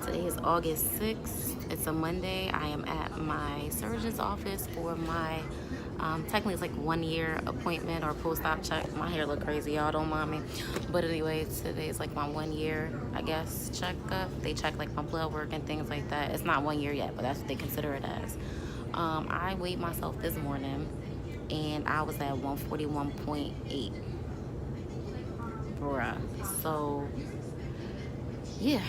Today is August 6th. It's a Monday. I am at my surgeon's office for my, technically it's like 1 year appointment or post-op check. My hair look crazy, y'all, don't mind me. But anyway, today is like my 1 year, I guess, checkup. They check like my blood work and things like that. It's not 1 year yet, but that's what they consider it as. I weighed myself this morning and I was at 141.8. Bruh. So, yeah.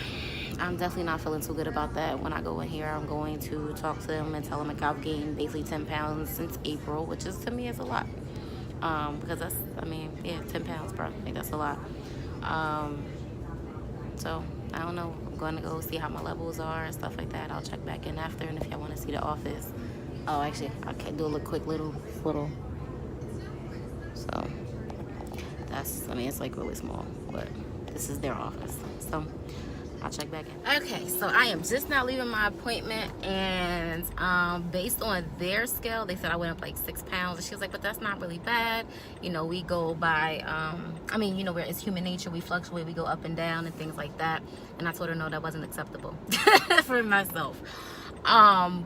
I'm definitely not feeling too good about that. When I go in here, I'm going to talk to them and tell them like I've gained basically 10 pounds since April, which is, to me, is a lot. Because that's, I mean, yeah, 10 pounds, bro. I think that's a lot. So, I don't know. I'm going to go see how my levels are and stuff like that. I'll check back in after, and if y'all want to see the office. Oh, actually, I can do a quick little. So, that's, I mean, it's like really small, but this is their office. So, I'll check back in. Okay, so I am just now leaving my appointment, and based on their scale, they said I went up like 6 pounds. And she was like, but that's not really bad. You know, we go by, I mean, you know, where it's human nature, we fluctuate, we go up and down and things like that. And I told her no, that wasn't acceptable for myself.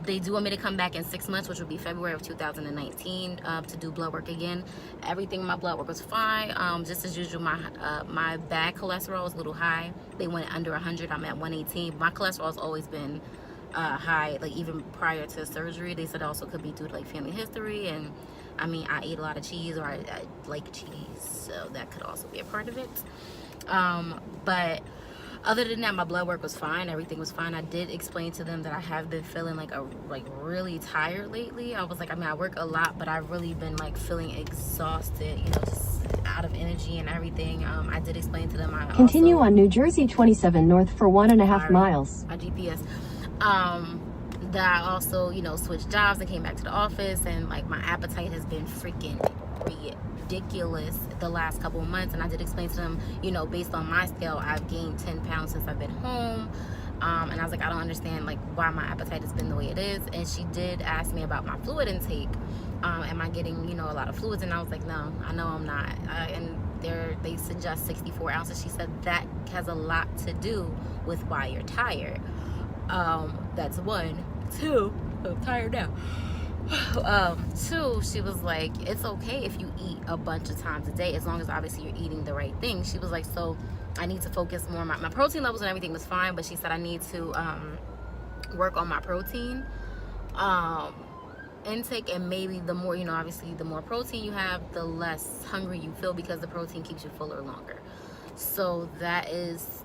They do want me to come back in 6 months, which would be February of 2019, to do blood work again. Everything in my blood work was fine. Just as usual, my bad cholesterol was a little high. They went under 100. I'm at 118. My cholesterol has always been high, like even prior to surgery. They said it also could be due to like family history, and I mean, I ate a lot of cheese, or I like cheese, so that could also be a part of it. But other than that, my blood work was fine. Everything was fine. I did explain to them that I have been feeling like really tired lately. I was like, I mean, I work a lot, but I've really been like feeling exhausted, you know, just out of energy and everything. I did explain to them. Continue on New Jersey 27 North for 1.5 miles. My GPS. That I also, you know, switched jobs and came back to the office, and like my appetite has been freaking ridiculous the last couple of months. And I did explain to them, you know, based on my scale, I've gained 10 pounds since I've been home. And I was like, I don't understand like why my appetite has been the way it is. And she did ask me about my fluid intake. Am I getting, you know, a lot of fluids? And I was like, no, I know I'm not. And they suggest 64 ounces. She said that has a lot to do with why you're tired. That's one. Two, I'm tired now. Two, she was like, it's okay if you eat a bunch of times a day, as long as obviously you're eating the right thing. She was like, so I need to focus more on my protein levels, and everything was fine, but she said I need to work on my protein intake, and maybe the more, you know, obviously the more protein you have, the less hungry you feel, because the protein keeps you fuller longer. So that is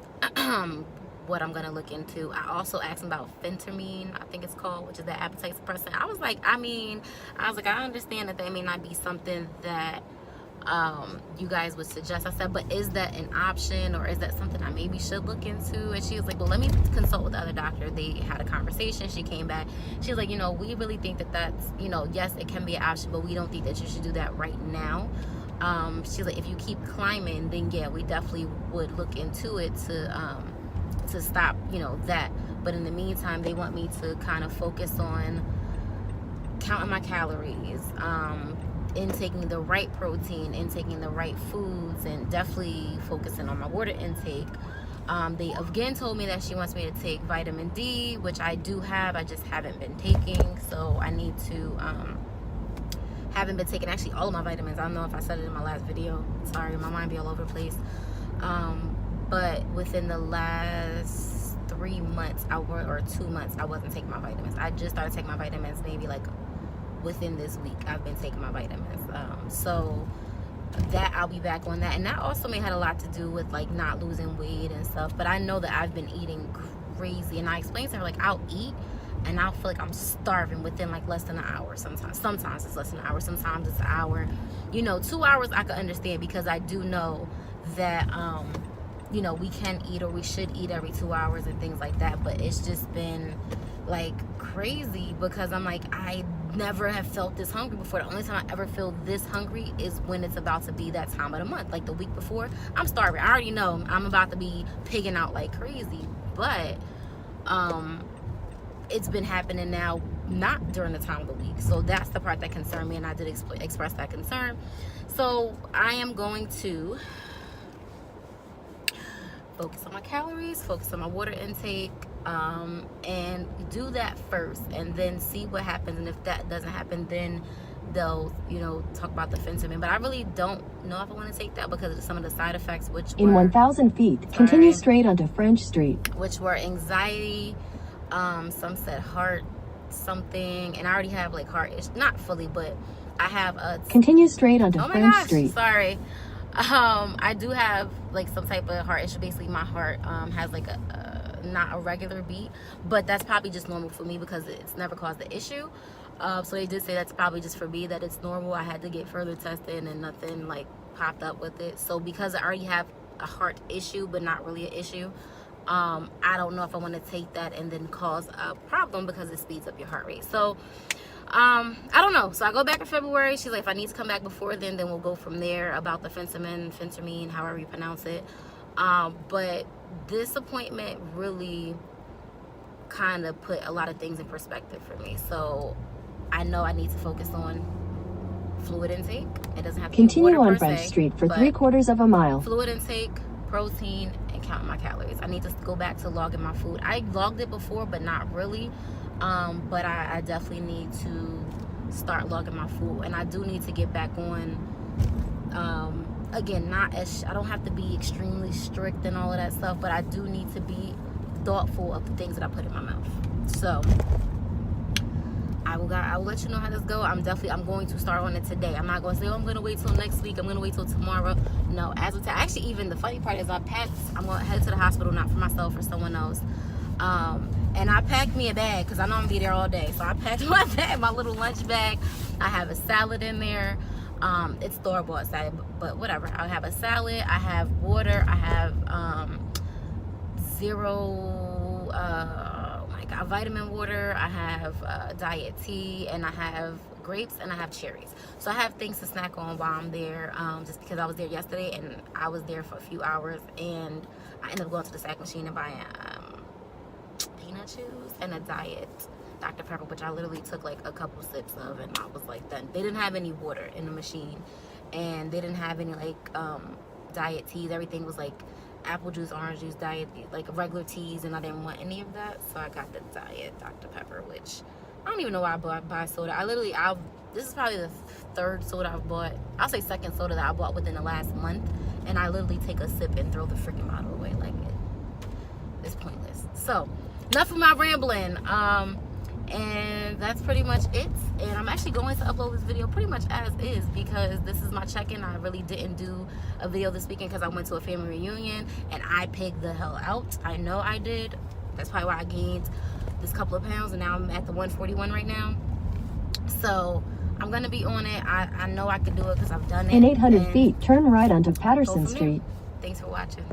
what I'm gonna look into. I also asked him about phentermine, I think it's called, which is that appetite suppressant. I was like, I understand that may not be something that you guys would suggest. I said, but is that an option, or is that something I maybe should look into? And she was like, well, let me consult with the other doctor. They had a conversation. She came back. She was like, you know, we really think that that's, you know, yes, it can be an option, but we don't think that you should do that right now. She's like, if you keep climbing, then yeah, we definitely would look into it to stop, you know, that. But in the meantime, they want me to kind of focus on counting my calories, intaking the right protein, intaking the right foods, and definitely focusing on my water intake. They again told me that she wants me to take vitamin D, which I do have, I just haven't been taking. So I need to haven't been taking actually all of my vitamins. I don't know if I said it in my last video, sorry, my mind be all over the place. But within the last 3 months, or 2 months, I wasn't taking my vitamins. I just started taking my vitamins maybe like within this week. I've been taking my vitamins. So that, I'll be back on that. And that also may have a lot to do with like not losing weight and stuff. But I know that I've been eating crazy. And I explained to her, like, I'll eat and I'll feel like I'm starving within like less than an hour. Sometimes it's less than an hour. Sometimes it's an hour. You know, 2 hours I could understand, because I do know that you know, we can eat, or we should eat every 2 hours and things like that. But it's just been like crazy, because I'm like, I never have felt this hungry before. The only time I ever feel this hungry is when it's about to be that time of the month. Like the week before, I'm starving. I already know I'm about to be pigging out like crazy. But it's been happening now, not during the time of the week. So that's the part that concerned me, and I did express that concern. So I am going to focus on my calories, focus on my water intake, And do that first and then see what happens. And if that doesn't happen, then they'll, you know, talk about the fentanyl. But I really don't know if I want to take that because of some of the side effects, which In were, 1,000 feet, continue straight onto French Street. which were anxiety, some said heart something, and I already have like heart issues, not fully, but I have a Continue straight onto oh my French gosh, Street. sorry. I do have like some type of heart issue. Basically my heart has like a not a regular beat, but that's probably just normal for me because it's never caused the issue. So they did say that's probably just for me, that it's normal. I had to get further tested and nothing like popped up with it. So because I already have a heart issue but not really an issue, I don't know if I want to take that and then cause a problem because it speeds up your heart rate. So I don't know. So I go back in February. She's like, if I need to come back before then we'll go from there about the phentermine, however you pronounce it. But this appointment really kind of put a lot of things in perspective for me. So I know I need to focus on fluid intake. It doesn't have to Continue be water on per French se, Street for but 3/4 of a mile. fluid intake, protein, and counting my calories. I need to go back to logging my food. I logged it before, but not really. But I definitely need to start logging my food, and I do need to get back on. Again, not as I don't have to be extremely strict and all of that stuff, but I do need to be thoughtful of the things that I put in my mouth. So I will let you know how this goes. I'm going to start on it today. I'm not going to say, oh, I'm going to wait till next week. I'm going to wait till tomorrow. No, as of actually, even the funny part is I'm going to head to the hospital, not for myself, for someone else. And I packed me a bag because I know I'm going to be there all day. So I packed my bag, my little lunch bag. I have a salad in there. It's store-bought salad, but whatever. I have a salad. I have water. I have vitamin water. I have diet tea, and I have grapes, and I have cherries. So I have things to snack on while I'm there, just because I was there yesterday and I was there for a few hours, and I ended up going to the snack machine and buying peanut chews and a diet Dr. Pepper, which I literally took like a couple sips of, and I was like done. They didn't have any water in the machine, and they didn't have any like diet teas. Everything was like apple juice, orange juice, diet, like regular teas, and I didn't want any of that, so I got the diet Dr. Pepper, which I don't even know why I buy soda. This is probably the third soda I've bought. I'll say second soda that I bought within the last month, and I literally take a sip and throw the freaking bottle away. Like it's pointless. So enough of my rambling. And that's pretty much it. And I'm actually going to upload this video pretty much as is because this is my check-in. I really didn't do a video this weekend because I went to a family reunion and I pigged the hell out. I know I did. That's probably why I gained this couple of pounds, and now I'm at the 141 right now. So I'm gonna be on it. I know I can do it because I've done it. In 800 feet, turn right onto Go Patterson from there. Street. Thanks for watching.